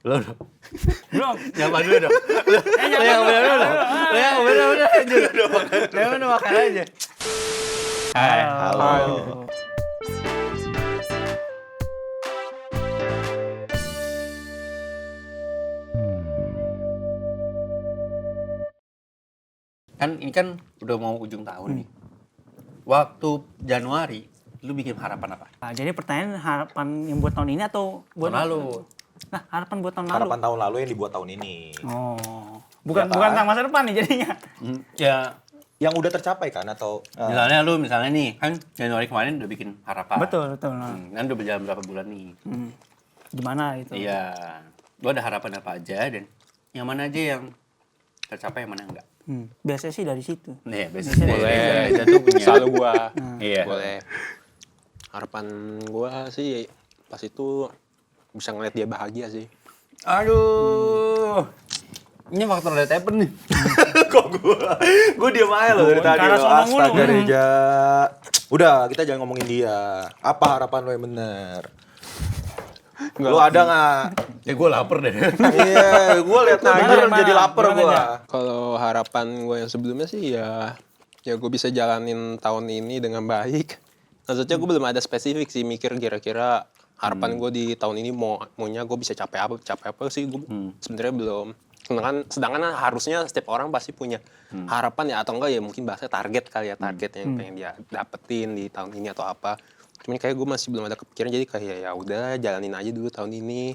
Lo Belum. nyapa dulu dong. Lo yang bener dulu. Lo yang bener aja. Lo yang bener makan aja. Hai. Halo. Kan ini kan udah mau ujung tahun nih. Waktu Januari, lu bikin harapan apa? Nah, jadi pertanyaan harapan yang buat tahun ini atau buat Tahun lalu. Nah, harapan buat tahun lalu. Harapan tahun lalu yang dibuat tahun ini. Oh. Bukan Ya, bukan Pak. tentang masa depan nih jadinya. Ya, Yang udah tercapai kan atau misalnya nih, kan Januari kemarin udah bikin harapan. Betul. Kan udah berjalan berapa bulan nih. Gimana itu? Iya. Lu ada harapan apa aja dan yang mana aja yang tercapai, yang mana enggak? Biasanya sih dari situ. Nih, biasanya Boleh. itu tuh punya. Selalu gua. Iya. Boleh. Harapan gua sih pas itu bisa ngeliat dia bahagia sih. Aduh. Ini faktor lihat happen nih. kok gue diem aja loh dari tadi karena loh. sombong mulu. Astaga Reja. Udah, kita jangan ngomongin dia. Apa harapan lo yang bener? Lo ada nggak? Ya gue lapar deh. Iya, gue liat Gimana, Najar gimana? jadi lapar Gimana, gue. Ja? Kalau harapan gua yang sebelumnya sih ya gue bisa jalanin tahun ini dengan baik. Maksudnya gue belum ada spesifik sih mikir kira-kira harapan gue di tahun ini maunya gue bisa capai apa sih gue sebenarnya belum. Sedangkan harusnya setiap orang pasti punya harapan ya, atau enggak ya mungkin bahasa target kali ya, target yang pengen dia dapetin di tahun ini atau apa. Cuman kayak gue masih belum ada kepikiran, jadi kayak ya udah jalanin aja dulu tahun ini,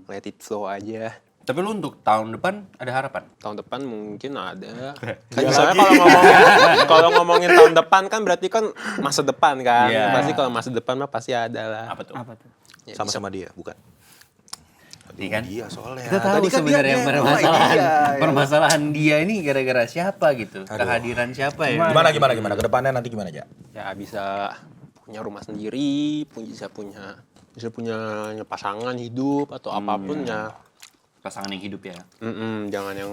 let it flow aja. Tapi lu untuk tahun depan ada harapan? Tahun depan mungkin ada. Kan soalnya kalau ngomongin tahun depan kan berarti kan masa depan kan. Iya. Pasti kalau masa depan mah pasti ada lah. Apa tuh? Apa tuh? Ya, Sama-sama dia, bukan? Iya kan? Iya soalnya. Kita tahu Tadi kan sebenarnya dia- permasalahan iya. permasalahan dia ini gara-gara siapa gitu? Kehadiran siapa ya? Gimana? Kedepannya nanti gimana aja? ya bisa punya rumah sendiri, bisa punya pasangan hidup atau apapun ya. Pasangan yang hidup ya. Jangan yang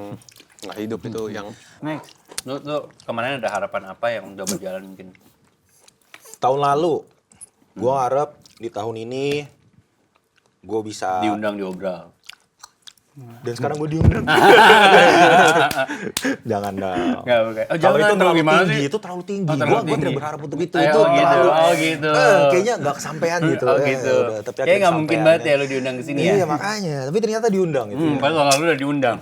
nggak hidup itu yang Next. Lu kemarin ada harapan apa yang udah berjalan mungkin? Tahun lalu, gue harap di tahun ini gue bisa. Diundang di Obral. Dan sekarang gue diundang. Jangan dong. Enggak, oke. Oh, Kalau jangan itu dong, terlalu gimana tinggi, sih? itu terlalu tinggi. Oh, terlalu Gue tinggi. tidak berharap untuk itu. Oh, Itu gitu. terlalu. Oh, gitu. Kayaknya nggak kesampaian gitu. Oh gitu. Udah, tapi Kayaknya akhirnya nggak mungkin kesampaian, banget ya lu diundang ke sini ya. Iya makanya, tapi ternyata diundang gitu. Padahal tahun lalu udah diundang.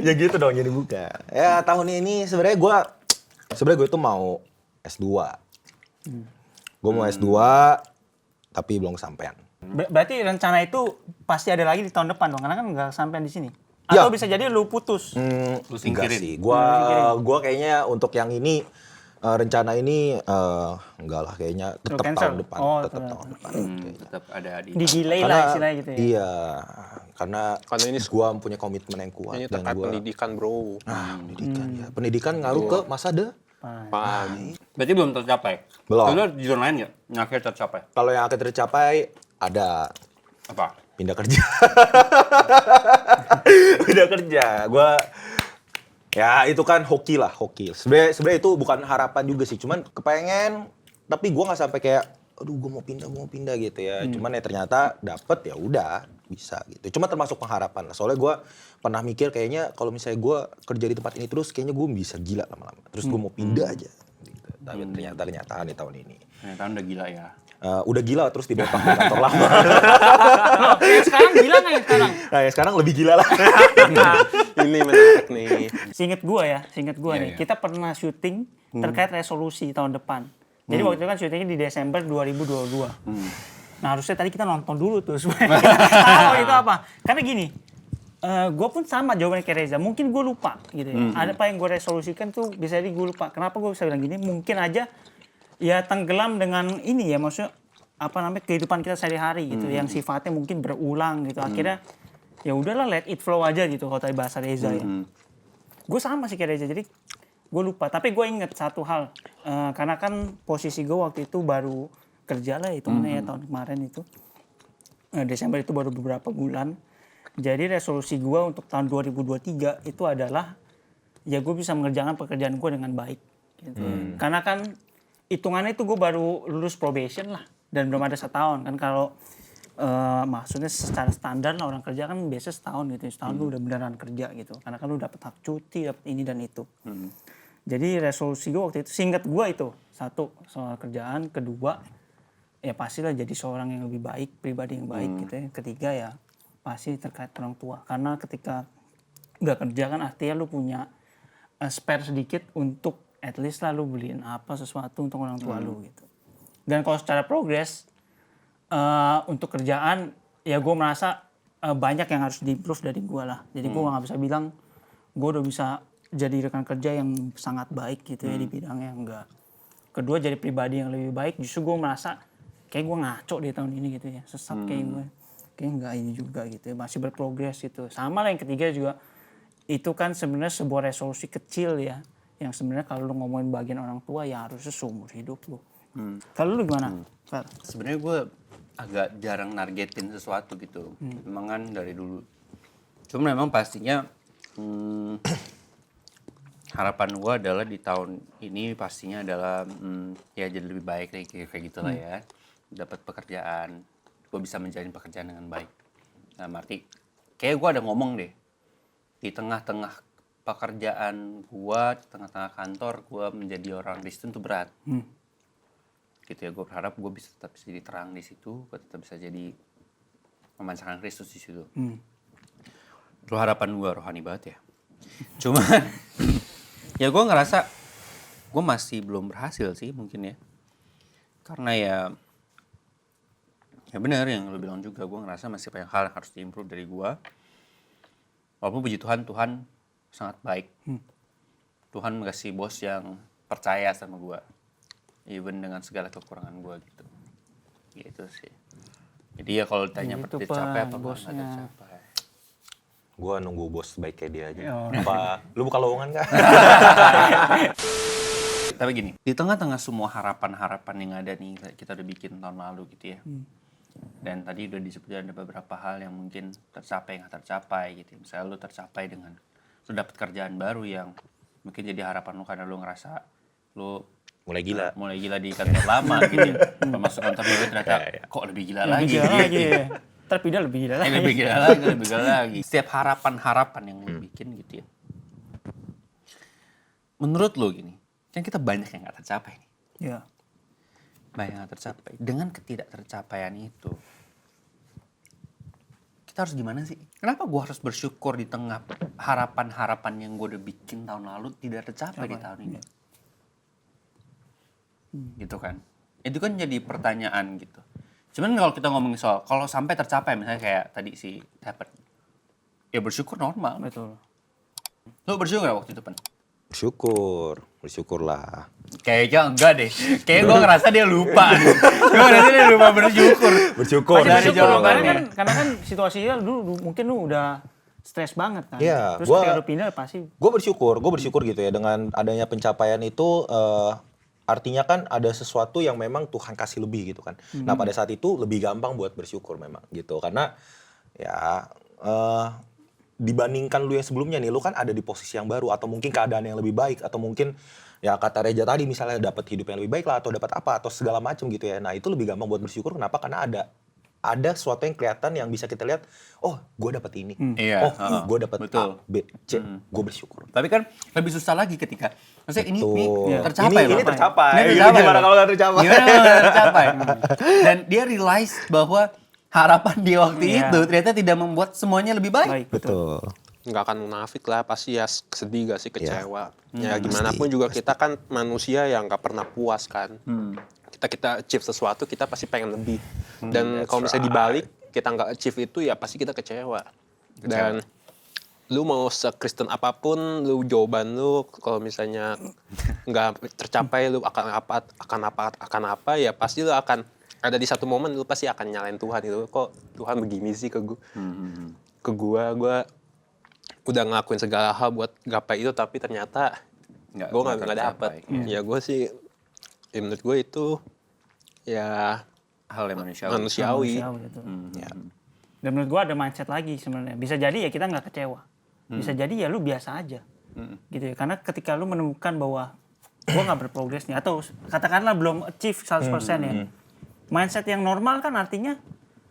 Ya gitu dong, jadi buka. Ya tahun ini sebenarnya gue tuh mau S2. Gue mau S2, tapi belum kesampaian. Berarti rencana itu pasti ada lagi di tahun depan dong, karena kan nggak sampai di sini. Ya. Atau bisa jadi lu putus. Lu Enggak singkirin. sih. Gua kayaknya untuk yang ini rencana ini enggak lah kayaknya tetap cancel? tahun depan, Oh, tetap tetap. tahun depan. Tetap ada di Di-delay lah istilahnya gitu ya. Iya, karena ini gua punya komitmen yang kuat ini dan terkait gua pendidikan bro. pendidikan ya. Pendidikan ngaruh ke masa Paham. Berarti belum tercapai. Belum. Lu ada judul lain nggak? Yang akhirnya tercapai. Kalau yang akan tercapai ada Apa? pindah kerja. Pindah kerja. Gua ya itu kan hoki lah, hoki. Sebenarnya itu bukan harapan juga sih, cuman kepengen tapi gua nggak sampai kayak aduh gua mau pindah gitu ya. Cuman ya ternyata dapet ya udah bisa gitu. Cuma termasuk pengharapan lah. Soalnya gua pernah mikir kayaknya kalau misalnya gua kerja di tempat ini terus kayaknya gua bisa gila lama-lama. Terus gua mau pindah aja gitu. Tapi ternyata kenyataan di tahun ini. Ternyata udah gila ya. Udah gila terus dibotong di kantor lama. Yang sekarang gila nggak yang sekarang? Nah ya sekarang lebih gila lah. Ini menarik nih. Seinget gue nih, kita pernah syuting terkait resolusi tahun depan. Jadi waktu itu kan syutingnya di Desember 2022. Nah harusnya tadi kita nonton dulu tuh supaya kita tahu itu apa. Karena gini, gue pun sama jawabannya kayak Reza. Mungkin gue lupa gitu ya. Ada apa yang gue resolusikan tuh bisa jadi gue lupa. Kenapa gue bisa bilang gini? Mungkin aja ya tenggelam dengan ini ya, maksudnya apa namanya kehidupan kita sehari-hari gitu, yang sifatnya mungkin berulang gitu. Akhirnya ya udahlah let it flow aja gitu kalau tadi bahasa Reza ya. Gue sama sih kayak Reza, jadi gue lupa. Tapi gue inget satu hal, karena kan posisi gue waktu itu baru kerja lah itu ya tahun kemarin itu. Desember itu baru beberapa bulan. Jadi resolusi gue untuk tahun 2023 itu adalah ya gue bisa mengerjakan pekerjaan gue dengan baik. Gitu. Karena kan hitungannya itu gue baru lulus probation lah dan belum ada setahun kan. Kalau maksudnya secara standar lah orang kerja kan biasa setahun gitu, setahun lu udah beneran kerja gitu, karena kan lu dapet hak cuti, dapet ini dan itu. Jadi resolusi gue waktu itu, seingat gue itu, satu soal kerjaan, kedua ya pastilah jadi seorang yang lebih baik, pribadi yang baik gitu ya. Ketiga ya pasti terkait orang tua, karena ketika udah kerja kan artinya lu punya spare sedikit untuk at least lah lu beliin apa sesuatu untuk orang tua lu gitu. Dan kalau secara progres untuk kerjaan ya gue merasa banyak yang harus di-improve dari gue lah. Jadi gue nggak bisa bilang gue udah bisa jadi rekan kerja yang sangat baik gitu ya di bidangnya, enggak. Kedua jadi pribadi yang lebih baik, justru gue merasa kayak gue ngaco di tahun ini gitu ya, sesat kayak gue. Kayak enggak ini juga gitu ya, masih berprogres gitu. Sama lah yang ketiga juga, itu kan sebenarnya sebuah resolusi kecil ya, yang sebenarnya kalau lu ngomongin bagian orang tua ya harusnya seumur hidup lu. Kalau lu gimana? Sebenarnya gue agak jarang nargetin sesuatu gitu. Memang kan dari dulu. Cuma memang pastinya harapan gue adalah di tahun ini pastinya adalah ya jadi lebih baik kayak gitulah ya. Dapat pekerjaan, gue bisa menjalani pekerjaan dengan baik. Nah, arti kayak gue ada ngomong deh, di tengah-tengah pekerjaan gue, di tengah-tengah kantor gue menjadi orang Kristen itu berat. Gitu ya, gue berharap gue bisa tetap jadi terang di situ, gue tetap bisa jadi memancarkan Kristus di situ. Itu harapan gue, rohani banget ya. Cuman ya gue ngerasa gue masih belum berhasil sih mungkin ya. Karena ya benar yang lo bilang juga, gue ngerasa masih banyak hal yang harus diimprove dari gue. Walaupun puji Tuhan, Tuhan sangat baik. Tuhan ngasih bos yang percaya sama gue. Even dengan segala kekurangan gue gitu. Gitu sih. Jadi ya kalau ditanya Gitu, tercapai apa bosnya. nggak tercapai. Gue nunggu bos baik kayak dia aja. Apa lu buka lowongan kah? Tapi gini, di tengah-tengah semua harapan-harapan yang ada nih, kita udah bikin tahun lalu gitu ya. Dan tadi udah disebutkan ada beberapa hal yang mungkin tercapai, nggak tercapai gitu. Misalnya lu tercapai dengan lu dapat kerjaan baru yang mungkin jadi harapan lu karena lu ngerasa lu Mulai gila. mulai gila di kantor lama gitu. Masuk kantor baru ternyata kok lebih gila lagi. Lebih gila lagi ya. Terpindah lebih gila lagi. Lebih gila lagi, lebih gila lagi. Setiap harapan-harapan yang lu bikin gitu ya. Menurut lu gini, kan kita banyak yang nggak tercapai nih. Ya. Banyak yang nggak tercapai. Dengan ketidaktercapaian itu, kita harus gimana sih? Kenapa gue harus bersyukur di tengah harapan-harapan yang gue udah bikin tahun lalu tidak tercapai di tahun ini? Gitu kan? Itu kan jadi pertanyaan gitu. Cuman kalau kita ngomongin soal, kalau sampai tercapai, misalnya kayak tadi si Tepet, ya bersyukur normal. Betul. Lo bersyukur gak waktu itu, Pen? Bersyukurlah. Kayaknya enggak deh. Kayaknya gue ngerasa dia lupa. Gue ngerasa dia lupa bersyukur. Bersyukur. Dari Bersyukur, jawabannya. karena kan situasinya dulu mungkin lu udah stres banget kan. Iya, Terus ketika lu pindah pasti Gue bersyukur gitu ya dengan adanya pencapaian itu. Artinya kan ada sesuatu yang memang Tuhan kasih lebih gitu kan. Nah pada saat itu lebih gampang buat bersyukur memang gitu. Karena ya dibandingkan lu yang sebelumnya nih, lu kan ada di posisi yang baru atau mungkin keadaan yang lebih baik atau mungkin ya kata Reja tadi misalnya dapat hidup yang lebih baik lah atau dapat apa atau segala macam gitu ya. Nah itu lebih gampang buat bersyukur. Kenapa? Karena ada sesuatu yang kelihatan yang bisa kita lihat. Oh, gue dapat ini. Iya, Oh, gue dapat A, B, C. Gue bersyukur. Tapi kan lebih susah lagi ketika maksudnya ini Betul. tercapai Ini loh. tercapai. Ini Gitu, tercapai gimana loh. kalau nggak tercapai? Gimana kalau nggak tercapai? Dan dia realize bahwa harapan dia waktu itu ternyata tidak membuat semuanya lebih baik. baik. Betul. Nggak akan munafik lah, pasti ya sedih gak sih, kecewa. Ya gimana pasti, pun juga kita kan manusia yang nggak pernah puas kan. Kita achieve sesuatu, kita pasti pengen lebih. Dan kalau misalnya dibalik, kita nggak achieve itu ya pasti kita kecewa. Dan lu mau se-Kristen apapun, lu jawaban lu kalau misalnya nggak tercapai, lu akan apa, ya pasti lu akan ada di satu momen lu pasti akan nyalain Tuhan itu. Kok Tuhan begini sih ke gua udah ngelakuin segala hal buat gapai itu tapi ternyata gue nggak dapet. Ya gue sih, ya menurut gue itu ya Hal yang manusiawi. Manusiawi gitu. Ya. Dan menurut gua ada mindset lagi sebenarnya. Bisa jadi ya kita nggak kecewa. Bisa jadi ya lu biasa aja. Gitu ya. Karena ketika lu menemukan bahwa gua nggak berprogres nih atau katakanlah belum achieve 100% ya. Mindset yang normal kan artinya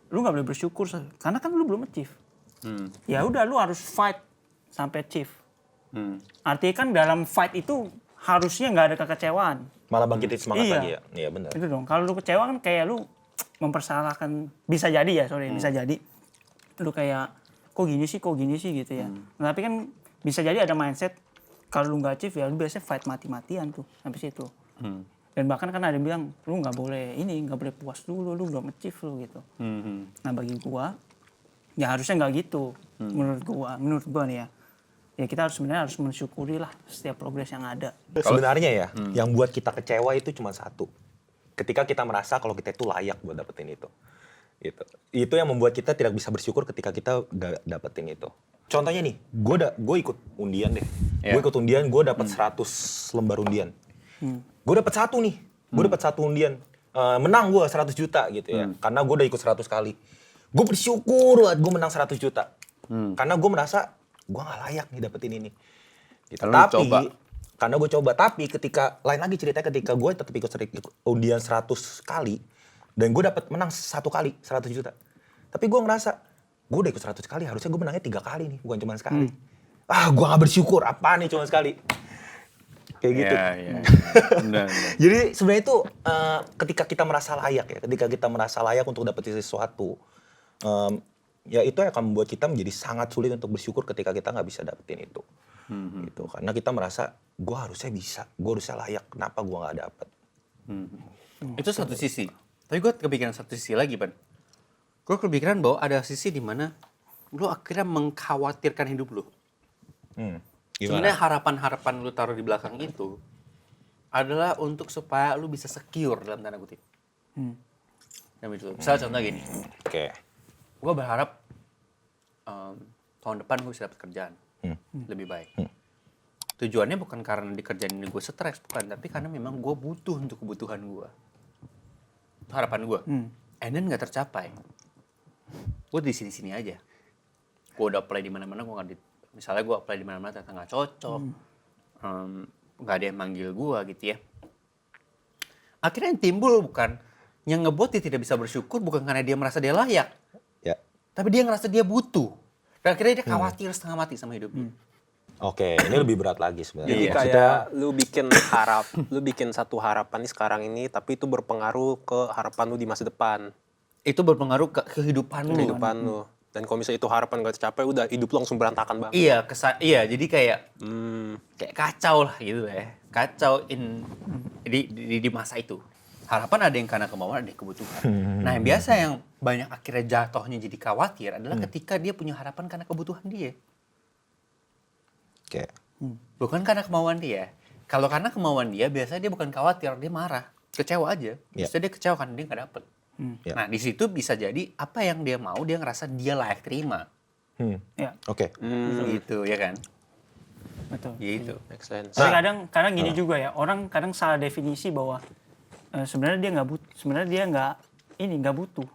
lu nggak boleh bersyukur karena kan lu belum achieve. Ya udah lu harus fight sampai achieve. Artinya kan dalam fight itu harusnya nggak ada kekecewaan. Malah bangkitin semangat Iya. lagi ya. Iya benar. Itu dong. Kalau lu kecewa kan kayak lu mempersalahkan, bisa jadi ya, bisa jadi lu kayak kok gini sih gitu ya. Nah, tapi kan bisa jadi ada mindset kalau lu nggak achieve ya lu biasanya fight mati-matian tuh sampai situ. Dan bahkan kan ada yang bilang lu nggak boleh puas dulu, lu belum achieve lu gitu. Nah bagi gua ya harusnya nggak gitu. Menurut gua nih ya. Ya kita sebenarnya harus mensyukuri lah setiap progres yang ada. Sebenarnya ya, yang buat kita kecewa itu cuma satu. Ketika kita merasa kalau kita itu layak buat dapetin itu. Gitu. Itu yang membuat kita tidak bisa bersyukur ketika kita gak dapetin itu. Contohnya nih, gue ikut undian deh. Gue ikut undian, gue dapet 100 lembar undian. Gue dapet satu nih, gue dapet satu undian. Menang gue 100 juta gitu ya. Karena gue udah ikut 100 kali. Gue bersyukur banget gue menang 100 juta. Karena gue merasa gue gak layak nih dapetin ini. Gitu. Karena gue coba. Tapi ketika, lain lagi ceritanya ketika gue tetap ikut undian 100 kali. Dan gue dapat menang 1 kali 100 juta. Tapi gue ngerasa, gue udah ikut 100 kali, harusnya gue menangnya 3 kali nih, bukan cuma sekali. Gue gak bersyukur, apa nih cuma sekali. Kayak gitu. Benar. Jadi sebenarnya itu ketika kita merasa layak ya, ketika kita merasa layak untuk dapetin sesuatu, ya itu akan membuat kita menjadi sangat sulit untuk bersyukur ketika kita nggak bisa dapetin itu. Gitu. Karena kita merasa, gue harusnya bisa, gue harusnya layak, kenapa gue nggak dapet. Itu satu sisi. Tapi gue kepikiran satu sisi lagi, Pan. Gue kepikiran bahwa ada sisi di mana lu akhirnya mengkhawatirkan hidup lu. Sebenarnya harapan-harapan lu taruh di belakang itu adalah untuk supaya lu bisa secure dalam tanda kutip. Misalnya contoh gini. Oke. Gue berharap tahun depan gue bisa dapat kerjaan lebih baik. Tujuannya bukan karena di kerjaan ini gue stres, bukan. Tapi karena memang gue butuh untuk kebutuhan gue. Harapan gue. And then gak tercapai. Gue di sini-sini aja. Gue udah apply di mana-mana, misalnya gue apply di mana-mana ternyata gak cocok. Gak ada yang manggil gue gitu ya. Akhirnya yang timbul bukan, yang ngebuat dia tidak bisa bersyukur bukan karena dia merasa dia layak. Ya. Tapi dia ngerasa dia butuh. Dan akhirnya dia khawatir setengah mati sama hidupnya. Oke, ini lebih berat lagi sebenarnya. Jadi kayak lu bikin satu harapan nih sekarang ini, tapi itu berpengaruh ke harapan lu di masa depan. Itu berpengaruh ke kehidupan lu. Lu. Dan kalau misalnya itu harapan gak tercapai, udah hidup lu langsung berantakan banget. Iya, jadi kayak kacau lah gitu ya. Kacau di masa itu. Harapan ada yang karena kemauan, ada yang kebutuhan. Nah, yang biasa yang banyak akhirnya jatuhnya jadi khawatir adalah ketika dia punya harapan karena kebutuhan dia. Oke. Bukan karena kemauan dia. Kalau karena kemauan dia, biasanya dia bukan khawatir, dia marah. Kecewa aja. Biasanya dia kecewa karena dia nggak dapet. Nah, di situ bisa jadi apa yang dia mau, dia ngerasa dia layak terima. Ya. Oke. Gitu, ya kan? Betul. Gitu. Make sense. Tapi kadang gini juga ya, orang kadang salah definisi bahwa sebenarnya dia nggak butuh, nggak butuh.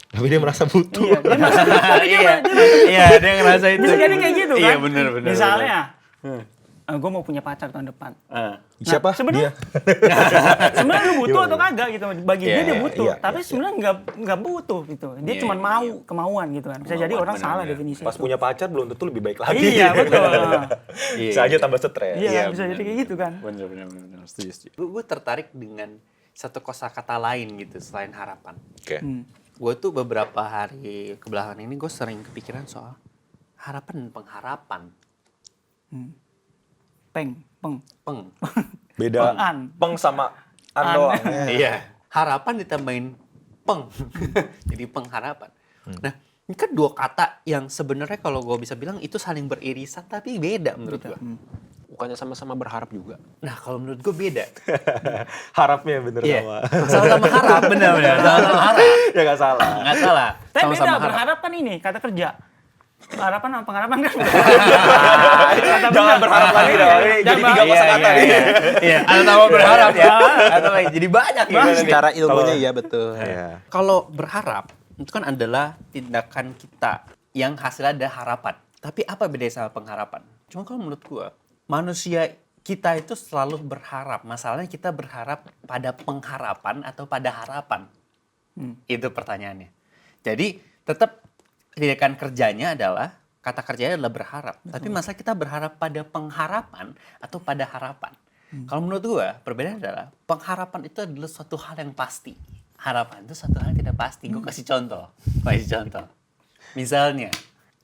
Tapi dia merasa butuh. Iya, dia merasa Iya, dia ngerasa itu. bisa jadi kayak gitu kan. Iya, benar. Misalnya, gue mau punya pacar tahun depan. Siapa? Sebenarnya lu butuh atau kagak gitu. Bagi dia butuh, tapi sebenarnya nggak butuh gitu. Dia cuma mau kemauan gitu kan. Bisa jadi orang salah definisi. Pas itu. punya pacar belum tentu lebih baik lagi. Iya, betul. Bisa aja tambah stres. Iya, bisa jadi kayak gitu kan. Benar. Setuju. Gue tertarik dengan satu kosakata lain gitu selain harapan. Oke. Gue tuh beberapa hari kebelakangan ini gue sering kepikiran soal harapan dan pengharapan. Peng. Beda peng sama an doang. Iya. Harapan ditambahin peng. Jadi pengharapan. Nah, ini kan dua kata yang sebenarnya kalau gue bisa bilang itu saling beririsan tapi beda menurut gue. Bukannya sama-sama berharap juga. Nah, kalau menurut gue beda. Harapnya bener sama. Sama-sama harap, benar. Sama-sama harap. Ya nggak salah. Nggak salah. Tapi Sama-sama beda, harap. berharap kan ini, kata kerja. Harapan sama pengharapan kan. Jangan berharap lagi dong. Ini jadi 3 kosakata nih. Iya, atau sama berharap ya. Atau jadi banyak ya. Secara ilmunya iya betul. Iya. Kalau berharap, itu kan adalah tindakan kita yang hasilnya ada harapan. Tapi apa bedanya sama pengharapan? Cuma kalau menurut gua, manusia kita itu selalu berharap. Masalahnya kita berharap pada pengharapan atau pada harapan. Itu pertanyaannya. Jadi tetap tindakan kerjanya adalah, kata kerjanya adalah berharap. Tapi masalah kita berharap pada pengharapan atau pada harapan. Kalau menurut gua perbedaan adalah pengharapan itu adalah suatu hal yang pasti. Harapan itu suatu hal yang tidak pasti. Gue kasih contoh. Misalnya,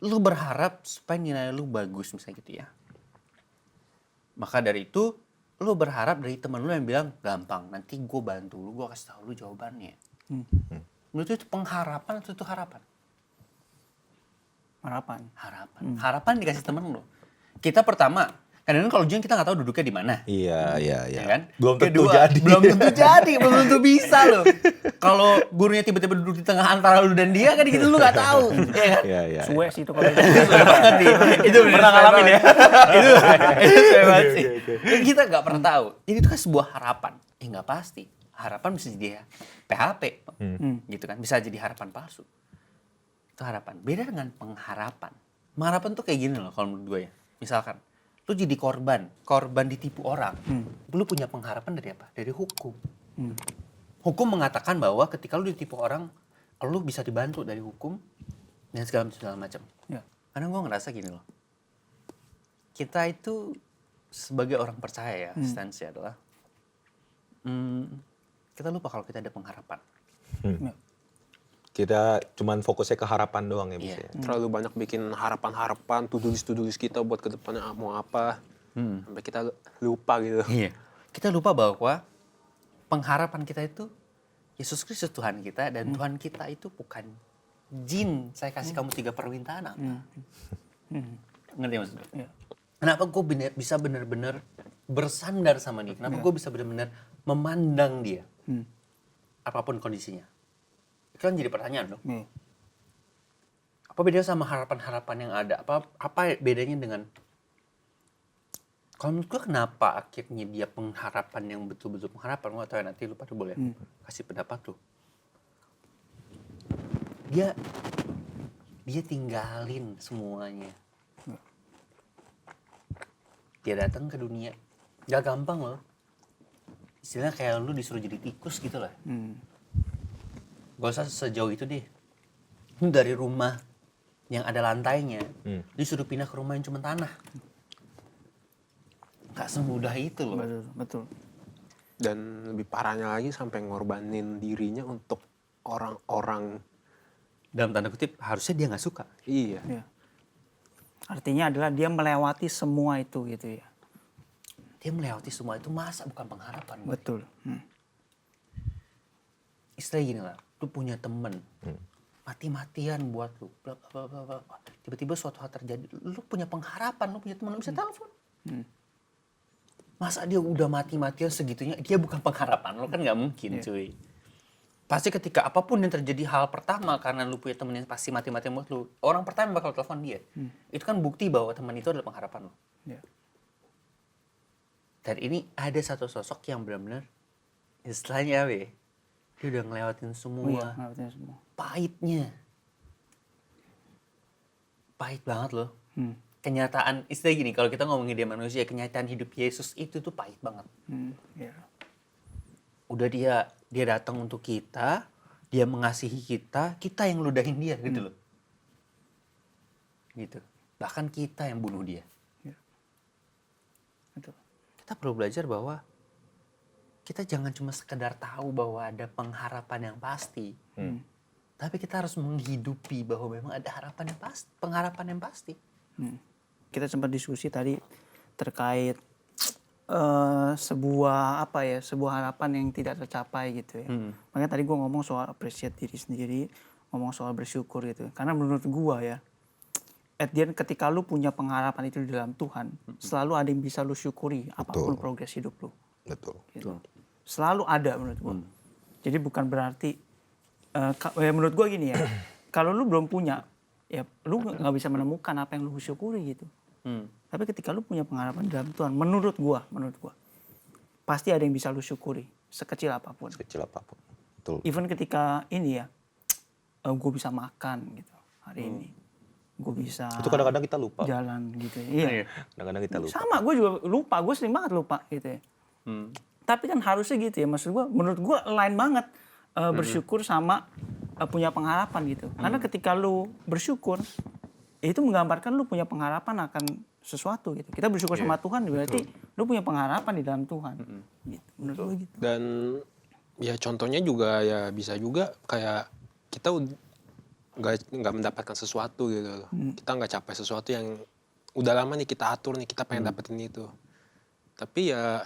lu berharap supaya nilai lu bagus misalnya gitu ya. Maka dari itu, lu berharap dari teman lu yang bilang, gampang, nanti gue bantu lu, gue kasih tahu lu jawabannya. Menurut itu pengharapan atau itu harapan? Harapan. Harapan dikasih temen lu. Kita pertama, kadang-kadang kalau ujian kita nggak tahu duduknya di mana. Iya. Ya kan? Belum tentu Kedua, jadi. Belum tentu bisa loh. Kalau gurunya tiba-tiba duduk di tengah antara lu dan dia kan gitu lu nggak tahu. Ya kan? Iya. Suwe sih itu kalau Suwe banget nih. Itu Pernah ngalamin ya? Itu suwe banget sih. Kita nggak pernah tahu. Jadi itu kan sebuah harapan. Nggak pasti. Harapan bisa jadi PHP. Gitu kan. Bisa jadi harapan palsu. Itu harapan. Beda dengan pengharapan. Pengharapan tuh kayak gini loh kalau menurut gue ya. Misalkan, lu jadi korban ditipu orang. Lu punya pengharapan dari apa? Dari hukum. Hukum mengatakan bahwa ketika lu ditipu orang, lu bisa dibantu dari hukum dan segala macam. Ya. Karena gue ngerasa gini loh. Kita itu sebagai orang percaya ya, stance adalah kita lupa kalau kita ada pengharapan. Kita cuman fokusnya ke harapan doang ya bisa. Iya. Terlalu banyak bikin harapan-harapan, to-do list kita buat ke depannya mau apa. Sampai kita lupa gitu. Iya. Kita lupa bahwa pengharapan kita itu Yesus Kristus Tuhan kita, dan Tuhan kita itu bukan jin. Saya kasih kamu 3 permintaan apa? Ngerti maksudnya? Iya. Kenapa gue bisa benar-benar bersandar sama dia? Kenapa gue bisa benar-benar memandang dia? Apapun kondisinya. Itu kan jadi pertanyaan dong. Apa bedanya sama harapan-harapan yang ada? Apa bedanya dengan... Kalau menurut gue kenapa akhirnya dia pengharapan yang betul-betul pengharapan? Gue gak tahu ya, nanti lu pada boleh kasih pendapat lu. Dia tinggalin semuanya. Dia datang ke dunia. Gak gampang loh. Istilahnya kayak lu disuruh jadi tikus gitu lah. Gak usah sejauh itu deh. Lu dari rumah yang ada lantainya, disuruh pindah ke rumah yang cuma tanah. Gak semudah itu loh. Betul. Dan lebih parahnya lagi sampai ngorbanin dirinya untuk orang-orang. Dalam tanda kutip, harusnya dia gak suka. Iya. Ya. Artinya adalah dia melewati semua itu gitu ya. Dia melewati semua itu, masa bukan pengharapan? Betul. Istilahnya gini lah, lu punya temen, mati-matian buat lu, bla bla bla bla. Tiba-tiba suatu hal terjadi, lu punya pengharapan, lu punya teman, lu bisa telepon. Masa dia udah mati-matian segitunya, dia bukan pengharapan, lu kan nggak mungkin, cuy. Pasti ketika apapun yang terjadi hal pertama, karena lu punya temen yang pasti mati-matian buat lu, orang pertama bakal telepon dia. Itu kan bukti bahwa teman itu adalah pengharapan lu. Ya. Dan ini ada satu sosok yang benar-benar, istilahnya apa ya? Dia udah ngelewatin semua. Ngelewatin semua. Pahitnya. Pahit banget loh. Kenyataan, istilah gini, kalau kita ngomongin dia manusia, kenyataan hidup Yesus itu tuh pahit banget. Ya. Udah dia datang untuk kita, dia mengasihi kita yang ludahin dia gitu loh. Gitu. Bahkan kita yang bunuh dia. Ya. Betul. Kita perlu belajar bahwa kita jangan cuma sekedar tahu bahwa ada pengharapan yang pasti. Tapi kita harus menghidupi bahwa memang ada harapan yang pasti, pengharapan yang pasti. Kita sempat diskusi tadi terkait sebuah harapan yang tidak tercapai gitu ya. Makanya tadi gue ngomong soal appreciate diri sendiri, ngomong soal bersyukur gitu. Karena menurut gue ya, at the end ketika lu punya pengharapan itu di dalam Tuhan, selalu ada yang bisa lu syukuri apapun progres hidup lu. Betul. Gitu. Selalu ada menurut gue. Jadi bukan berarti, menurut gue gini ya, kalau lu belum punya, ya lu nggak bisa menemukan apa yang lu syukuri gitu. Tapi ketika lu punya pengharapan dalam Tuhan, menurut gua, pasti ada yang bisa lu syukuri, sekecil apapun. Betul. Even ketika ini ya, gue bisa makan gitu hari ini, gue bisa. Itu kadang-kadang kita lupa. Jalan gitu, iya. Kadang-kadang kita lupa. Sama, gue juga lupa, gue sering banget lupa gitu ya. Tapi kan harusnya gitu ya, maksud gue, menurut gue lain banget bersyukur sama punya pengharapan gitu. Karena ketika lu bersyukur, itu menggambarkan lu punya pengharapan akan sesuatu gitu. Kita bersyukur sama Tuhan berarti lu punya pengharapan di dalam Tuhan. Gitu. Menurut gue gitu. Dan ya contohnya juga ya bisa juga kayak kita nggak mendapatkan sesuatu gitu loh. Kita nggak capai sesuatu yang udah lama nih kita atur nih, kita pengen dapetin itu. Tapi ya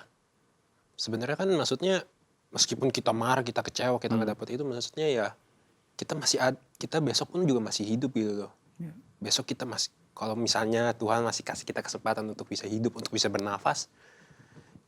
sebenarnya kan maksudnya meskipun kita marah, kita kecewa, kita nggak dapet itu, maksudnya ya kita besok pun juga masih hidup gitu loh. Besok kita masih, kalau misalnya Tuhan masih kasih kita kesempatan untuk bisa hidup, untuk bisa bernafas,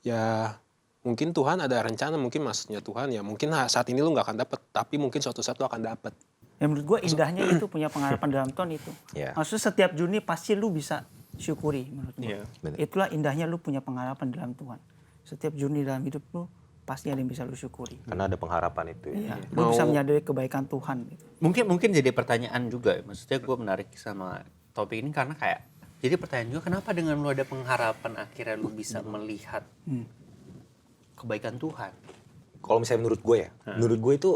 ya mungkin Tuhan ada rencana, mungkin maksudnya Tuhan ya mungkin saat ini lu nggak akan dapet, tapi mungkin suatu saat lu akan dapet. Ya menurut gue indahnya itu punya pengharapan dalam Tuhan itu. Maksudnya setiap Juni pasti lu bisa syukuri menurut gue. Itulah indahnya lu punya pengharapan dalam Tuhan. Setiap Juni dalam hidup lu pasti ada yang bisa lu syukuri. Karena ada pengharapan itu. Iya. Lu bisa menyadari kebaikan Tuhan. Gitu. Mungkin jadi pertanyaan juga. Maksudnya gue menarik sama topik ini karena kayak jadi pertanyaan juga kenapa dengan lu ada pengharapan akhirnya lu bisa melihat kebaikan Tuhan. Kalau misalnya menurut gue ya, menurut gue itu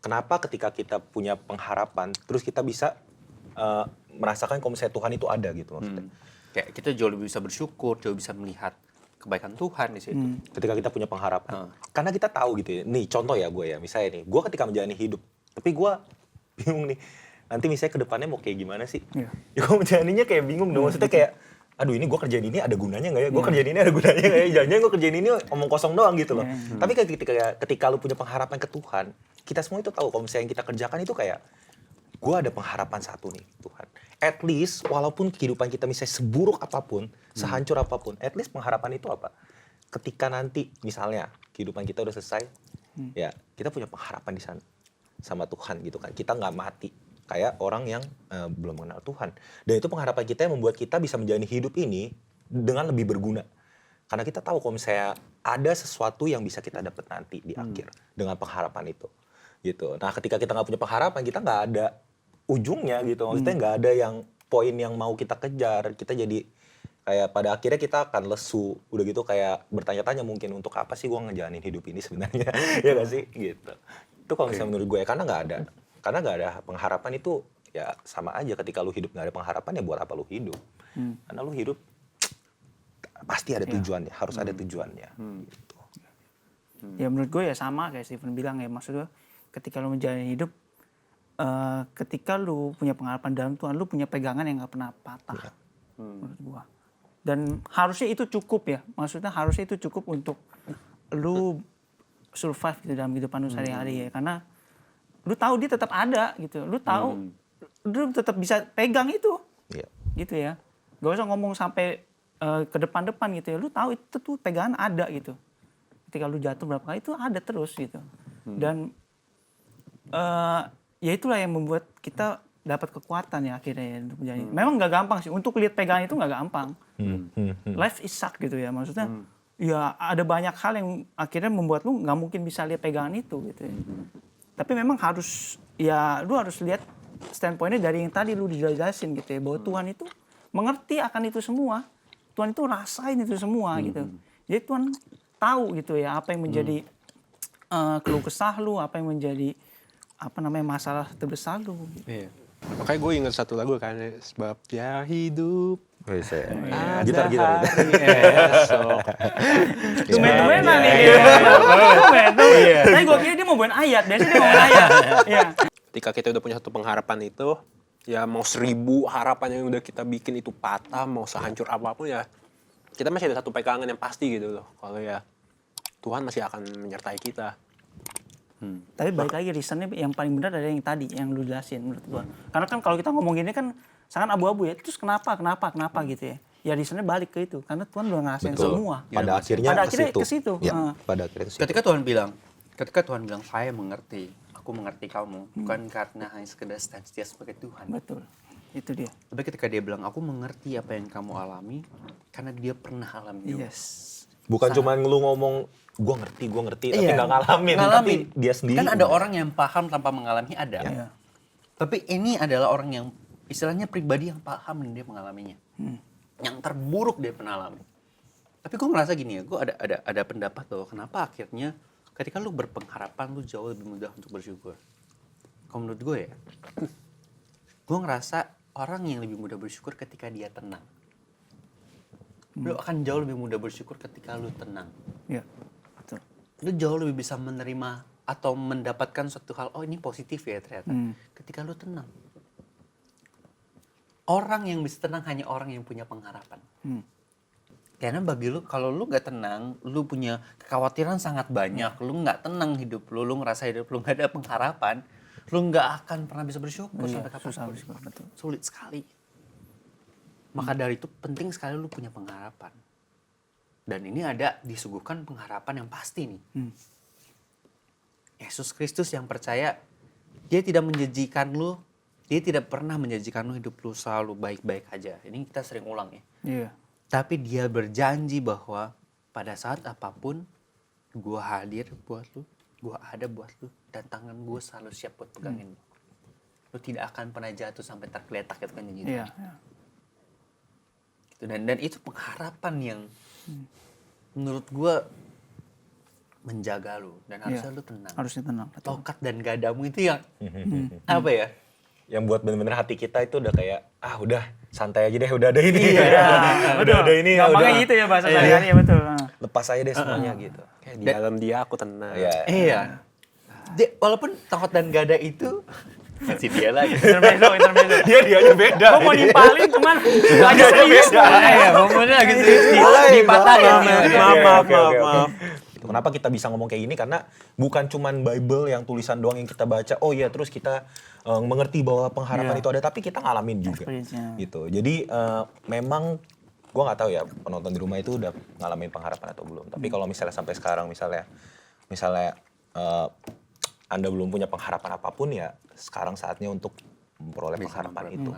kenapa ketika kita punya pengharapan, terus kita bisa merasakan kalau misalnya Tuhan itu ada gitu maksudnya. Kayak kita jauh lebih bisa bersyukur, jauh bisa melihat kebaikan Tuhan di situ. Ketika kita punya pengharapan. Karena kita tahu gitu ya, nih contoh ya gue ya, misalnya nih, gue ketika menjalani hidup, tapi gue bingung nih, nanti misalnya ke depannya mau kayak gimana sih? Ya gue menjalaninya kayak bingung dong, maksudnya kayak, aduh ini gue kerjain ini ada gunanya nggak ya? Gue kerjain ini ada gunanya nggak ya? Jangan-jangan gue kerjain ini omong kosong doang gitu loh. Tapi ketika lu punya pengharapan ke Tuhan, kita semua itu tahu kalau misalnya yang kita kerjakan itu kayak, gue ada pengharapan satu nih Tuhan. At least walaupun kehidupan kita misalnya seburuk apapun, sehancur apapun, at least pengharapan itu apa? Ketika nanti misalnya kehidupan kita udah selesai, ya kita punya pengharapan di sana sama Tuhan gitu kan. Kita nggak mati kayak orang yang belum mengenal Tuhan. Dan itu pengharapan kita yang membuat kita bisa menjalani hidup ini dengan lebih berguna. Karena kita tahu kalau misalnya ada sesuatu yang bisa kita dapat nanti di akhir dengan pengharapan itu. Gitu. Nah ketika kita nggak punya pengharapan, kita nggak ada ujungnya gitu. Maksudnya nggak ada yang poin yang mau kita kejar. Kita jadi kayak pada akhirnya kita akan lesu. Udah gitu kayak bertanya-tanya mungkin untuk apa sih gue ngejalanin hidup ini sebenarnya. Ya nggak sih? Gitu. Itu kalau misalnya menurut gue ya, karena nggak ada pengharapan itu ya sama aja ketika lu hidup nggak ada pengharapan ya buat apa lu hidup. Karena lu hidup pasti ada tujuannya, harus ada tujuannya. Gitu. Ya menurut gue ya sama kayak Steven bilang ya, maksud gue ketika lu menjalani hidup, ketika lu punya pengharapan dalam Tuhan, lu punya pegangan yang nggak pernah patah. Menurut gue. Dan harusnya itu cukup ya, maksudnya harusnya itu cukup untuk lu survive gitu dalam kehidupan lu sehari-hari ya, karena lu tahu dia tetap ada gitu, lu tahu lu tetap bisa pegang itu, gitu ya. Gak usah ngomong sampai ke depan-depan gitu ya, lu tahu itu tuh pegangan ada gitu. Ketika lu jatuh berapa kali itu ada terus gitu. Dan ya itulah yang membuat kita dapat kekuatan ya akhirnya ya untuk menjalani. Memang nggak gampang sih, untuk lihat pegangan itu nggak gampang. Life is suck gitu ya, maksudnya ya ada banyak hal yang akhirnya membuat lu nggak mungkin bisa lihat pegangan itu gitu ya. Tapi memang harus, ya lu harus lihat standpointnya dari yang tadi lu dijelasin gitu ya, bahwa Tuhan itu mengerti akan itu semua. Tuhan itu rasain itu semua gitu. Jadi Tuhan tahu gitu ya apa yang menjadi keluh kesah lu, apa yang menjadi masalah terbesar lu. Gitu. Makanya gue inget satu lagu kan, sebab ya hidup. Gitar. Tumen-tumenan nih dia. Tapi gue kira dia mau bawain ayat, biasanya dia mau bawain ayat. Ketika kita udah punya satu pengharapan itu, ya mau 1000 harapan yang udah kita bikin itu patah, mau sehancur apapun ya, kita masih ada satu pegangan yang pasti gitu loh. Kalau ya Tuhan masih akan menyertai kita. Tapi balik lagi reasonnya yang paling benar dari yang tadi yang lu jelasin menurut gua. Karena kan kalau kita ngomong gini kan sangat abu-abu ya. Terus kenapa gitu ya. Ya reasonnya balik ke itu. Karena Tuhan udah ngerasain semua. Pada akhirnya ke situ. Ya, pada akhirnya ke situ. Ketika Tuhan bilang saya mengerti, aku mengerti kamu, bukan karena hanya sekedar stand dia sebagai Tuhan. Betul. Itu dia. Tapi ketika dia bilang aku mengerti apa yang kamu alami karena dia pernah alami juga. Bukan cuma lu ngomong gue ngerti tapi nggak ngalamin, tapi dia sendiri. Kan ada orang yang paham tanpa mengalami ada. Tapi ini adalah orang yang istilahnya pribadi yang paham dan dia mengalaminya. Yang terburuk dia pernah alami. Tapi gue ngerasa gini ya, gue ada pendapat loh, kenapa akhirnya ketika lu berpengharapan lu jauh lebih mudah untuk bersyukur. Kalau menurut gue ya, gue ngerasa orang yang lebih mudah bersyukur ketika dia tenang. Lu akan jauh lebih mudah bersyukur ketika lu tenang. Iya, betul. Lu jauh lebih bisa menerima atau mendapatkan suatu hal, oh ini positif ya ternyata. Ketika lu tenang. Orang yang bisa tenang hanya orang yang punya pengharapan. Karena bagi lu, kalau lu gak tenang, lu punya kekhawatiran sangat banyak, lu gak tenang hidup lu ngerasa hidup lu gak ada pengharapan, lu gak akan pernah bisa bersyukur sampai kapanpun. Betul. Sulit sekali. Maka dari itu penting sekali lu punya pengharapan. Dan ini ada disuguhkan pengharapan yang pasti nih. Yesus Kristus yang percaya, dia tidak menjanjikan lu, dia tidak pernah menjanjikan lu hidup lu selalu baik-baik aja. Ini kita sering ulang ya. Iya. Tapi dia berjanji bahwa pada saat apapun, gue hadir buat lu, gue ada buat lu, dan tangan gue selalu siap buat pegangin lu. Lu tidak akan pernah jatuh sampai tergeletak, itu kan janji. Iya. Gitu. Dan itu pengharapan yang menurut gue menjaga lu dan harusnya lu tenang. Harusnya tenang. Betul. Tokat dan gadamu itu yang apa ya? Yang buat bener-bener hati kita itu udah kayak, udah santai aja deh, udah ada ini. Udah ada ini. Gampangnya udah. gitu ya bahasa sehari-hari ya betul. Lepas aja deh semuanya gitu. Kayak di dalam dia aku tenang. Iya. Walaupun takut dan gada itu masih dia lagi. Intermezzo. Dia beda. Gue mau nimpalin cuman agak serius. Iya, momennya lagi serius dipatahin. Maaf. Kenapa kita bisa ngomong kayak gini? Karena bukan cuman Bible yang tulisan doang yang kita baca. Oh iya, terus kita mengerti bahwa pengharapan itu ada, tapi kita ngalamin juga. Gitu. Jadi memang gue nggak tahu ya penonton di rumah itu udah ngalamin pengharapan atau belum. Tapi kalau misalnya sampai sekarang misalnya Anda belum punya pengharapan apapun ya, sekarang saatnya untuk memperoleh pengharapan itu.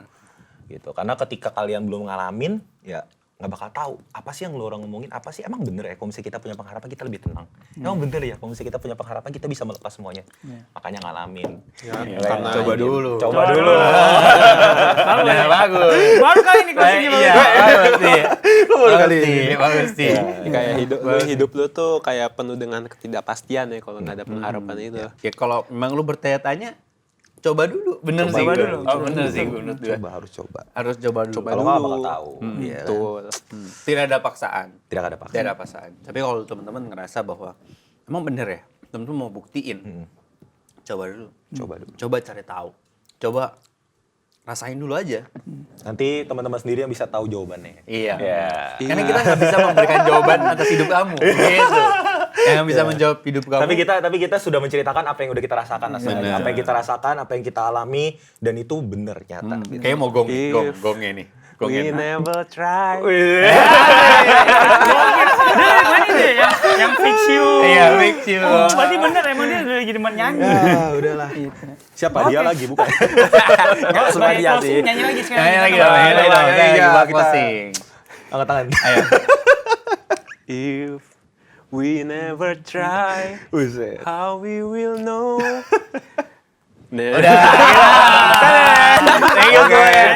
Gitu. Karena ketika kalian belum ngalamin, ya nggak bakal tahu apa sih yang lu orang ngomongin, apa sih emang bener ya kalau misalnya kita punya pengharapan kita lebih tenang. Emang bener ya kalau misalnya kita punya pengharapan kita bisa melepas semuanya. Makanya ngalamin. Karena Coba dulu. Bagus. Baru kali ini kelas ini. Iya, baru kali ini. Bagus sih. kayak hidup lu tuh kayak penuh dengan ketidakpastian ya kalau nggak ada pengharapan itu. Ya kalau memang lu bertanya-tanya, coba dulu. Bener sih. Oh bener sih menurut gue. Harus coba. Harus coba dulu. Kalau nggak bakal tahu. Betul. Tidak ada paksaan. Tidak ada paksaan. Tidak ada paksaan. Tapi kalau teman-teman ngerasa bahwa emang bener ya, teman-teman mau buktiin, coba dulu. Coba cari tahu. Coba rasain dulu aja. Nanti teman-teman sendiri yang bisa tahu jawabannya. Iya. Karena Karena kita nggak bisa memberikan jawaban atas hidup kamu. Gitu. Yang bisa menjawab hidup kamu. Tapi kita sudah menceritakan apa yang udah kita rasakan aslinya. Apa yang kita rasakan, apa yang kita alami, dan itu benar nyata. Kayaknya mau gongnya nih. We never try. Dia mana deh yang fix you. Iya, fix you. Oh, berarti bener emang dia udah jadi nyanyi. Ya, udahlah. Siapa dia lagi bukan? Langsung dia sih. Nyanyi lagi sekarang. Nyanyi lagi. Kita angkat tangan. Ayo. If we never try, Buset. how we will know. Udah.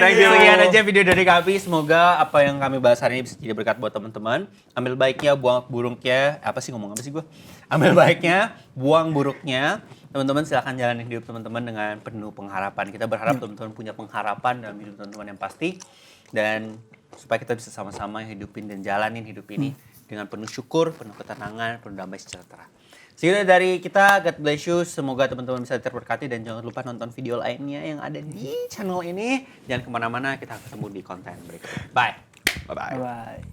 Thank you. Sekian aja video dari kami. Semoga apa yang kami bahas hari ini bisa jadi berkat buat teman-teman. Ambil baiknya, buang buruknya. Ngomong apa sih gue? Ambil baiknya, buang buruknya. Teman-teman silakan jalanin hidup teman-teman dengan penuh pengharapan. Kita berharap teman-teman punya pengharapan dalam hidup teman-teman yang pasti. Dan supaya kita bisa sama-sama hidupin dan jalanin hidup ini dengan penuh syukur, penuh ketenangan, penuh damai sejahtera. Segitu dari kita, God bless you. Semoga teman-teman bisa terberkati dan jangan lupa nonton video lainnya yang ada di channel ini. Jangan kemana-mana, kita ketemu di konten berikutnya. Bye. Bye-bye. Bye.